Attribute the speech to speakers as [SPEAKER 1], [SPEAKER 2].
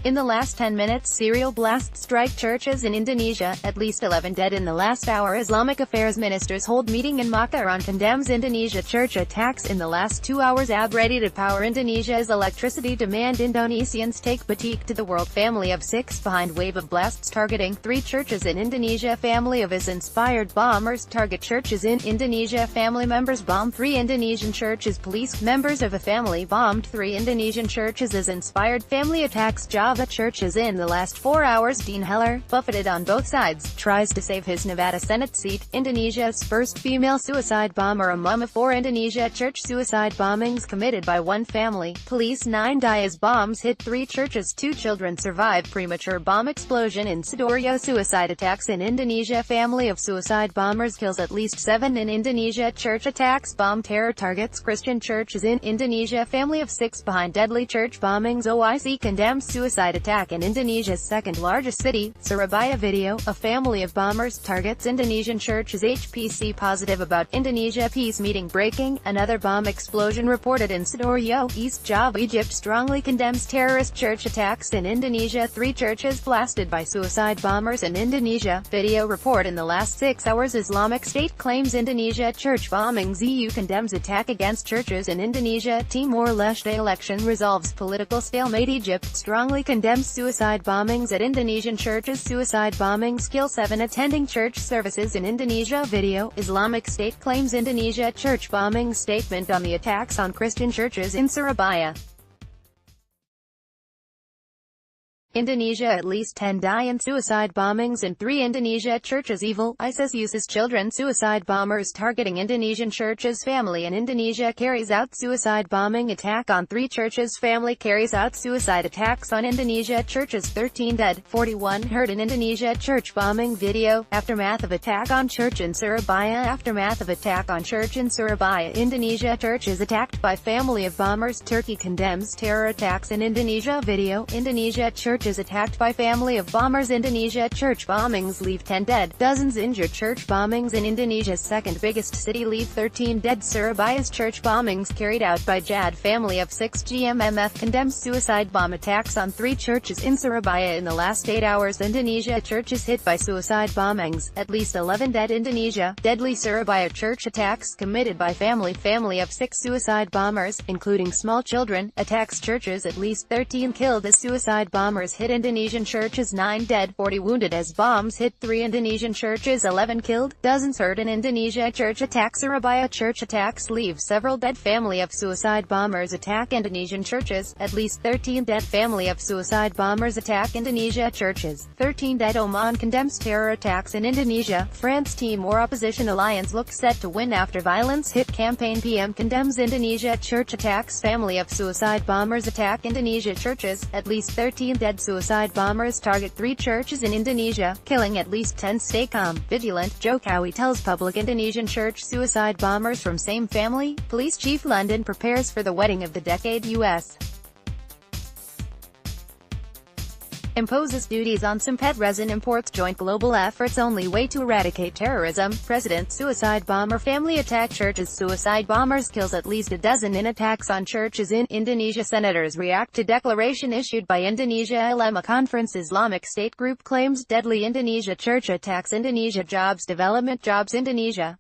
[SPEAKER 1] In the last 10 minutes, serial blasts strike churches in Indonesia, at least 11 dead in the last hour. Islamic affairs ministers hold meeting in Makkah on condemns Indonesia church attacks in the last 2 hours. AB ready to power Indonesia's electricity demand. Indonesians take batik to the world. Family of 6 behind wave of blasts targeting 3 churches in Indonesia. Family of IS-inspired bombers target churches in Indonesia. Family members bomb 3 Indonesian churches. Police members of a family bombed 3 Indonesian churches. IS-inspired family attacks Java churches in the last 4 hours. Dean Heller, buffeted on both sides, tries to save his Nevada Senate seat. Indonesia's first female suicide bomber. A mum of 4 Indonesia church suicide bombings committed by one family. Police 9 die as bombs hit 3 churches. 2 children survive premature bomb explosion in Sidoarjo. Suicide attacks in Indonesia. Family of suicide bombers kills at least 7 in Indonesia. Church attacks bomb terror targets Christian churches in Indonesia. Family of 6 behind deadly church bombings. OIC condemns suicide attack in Indonesia's second largest city, Surabaya. Video, a family of bombers targets Indonesian churches. HPC positive about Indonesia peace meeting breaking. Another bomb explosion reported in Sidoarjo, East Java. Egypt strongly condemns terrorist church attacks in Indonesia. 3 churches blasted by suicide bombers in Indonesia. Video report in the last 6 hours. Islamic State claims Indonesia church bombings. EU condemns attack against churches in Indonesia. Timor-Leste election resolves political stalemate. Egypt strongly condemns suicide bombings at Indonesian churches. Suicide bombings kill 7 attending church services in Indonesia. Video, Islamic State claims Indonesia church bombings. Statement on the attacks on Christian churches in Surabaya. Indonesia, at least 10 die in suicide bombings in 3 Indonesia churches. Evil, ISIS uses children. Suicide bombers targeting Indonesian churches. Family in Indonesia carries out suicide bombing attack on 3 churches. Family carries out suicide attacks on Indonesia churches. 13 dead, 41 hurt in Indonesia church bombing. Video, aftermath of attack on church in Surabaya. Aftermath of attack on church in Surabaya. Indonesia church is attacked by family of bombers. Turkey condemns terror attacks in Indonesia. Video, Indonesia church is attacked by family of bombers. Indonesia church bombings leave 10 dead, dozens injured. Church bombings in Indonesia's second biggest city leave 13 dead. Surabaya's church bombings carried out by Jad family of 6. GMMF condemns suicide bomb attacks on 3 churches in Surabaya in the last 8 hours. Indonesia church is hit by suicide bombings, at least 11 dead. Indonesia, deadly Surabaya church attacks committed by family of 6 suicide bombers, including small children, attacks churches. At least 13 killed as suicide bombers hit Indonesian churches. 9 dead, 40 wounded as bombs hit 3 Indonesian churches. 11 killed, dozens hurt in Indonesia church attack. Surabaya church attacks leave several dead. Family of suicide bombers attack Indonesian churches. At least 13 dead. Family of suicide bombers attack Indonesia churches. 13 dead. Oman condemns terror attacks in Indonesia. France Timor opposition alliance looks set to win after violence hit campaign. PM condemns Indonesia church attacks. Family of suicide bombers attack Indonesia churches. At least 13 dead. Suicide bombers target 3 churches in Indonesia, killing at least 10. Stay calm, vigilant. Jokowi tells public Indonesian church suicide bombers from same family. Police chief London prepares for the wedding of the decade. US imposes duties on some pet resin imports. Joint global efforts only way to eradicate terrorism. President suicide bomber family attack churches. Suicide bombers kills at least a dozen in attacks on churches in Indonesia. Senators react to declaration issued by Indonesia Ulama Conference. Islamic State group claims deadly Indonesia church attacks. Indonesia jobs development. Jobs Indonesia